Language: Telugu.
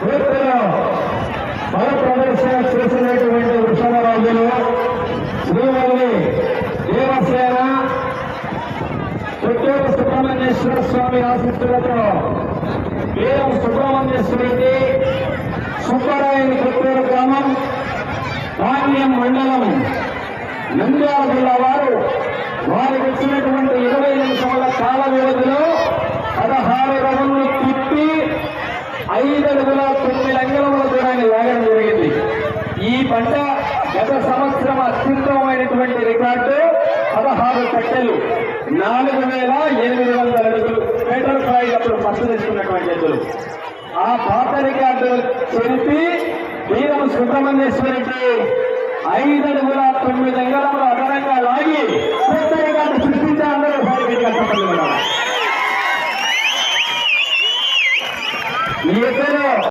పూర్తిగా బల ప్రదర్శన చేసినటువంటి వృషభరాజులు శ్రీవల్లి దేవసేన పుత్తూరు సుబ్రహ్మణ్యేశ్వర స్వామి ఆశీస్సులతో వీరం సుబ్రహ్మణ్యేశ్వరికి సుబ్బరాయని పుత్తూరు గ్రామం పాణ్యం మండలం నంద్యాల జిల్లా వారికి వచ్చినటువంటి 20 నిమిషముల కాల వ్యవధిలో 16 రౌండ్లు తిప్పి 5 అడుగుల 9 అంగుళముల దూరాన్ని లాగడం జరిగింది. ఈ పంట గత సంవత్సరం అత్యుత్తమమైనటువంటి రికార్డు 16 కట్టెలు 4,800 అడుగులు మీటర్ ప్రైజ్ అప్పుడు ఫస్ట్ తీసుకున్నటువంటి ఎద్దులు. ఆ పాత రికార్డు చెరిపి వీరం సుబ్రహ్మణ్యేశ్వరికి 5 అడుగుల 9 అంగుళములు అదనంగా లాగి కొత్త రికార్డు సృష్టించే అందరూ కష్టపడుతున్నారు. ఈ ఇద్దరు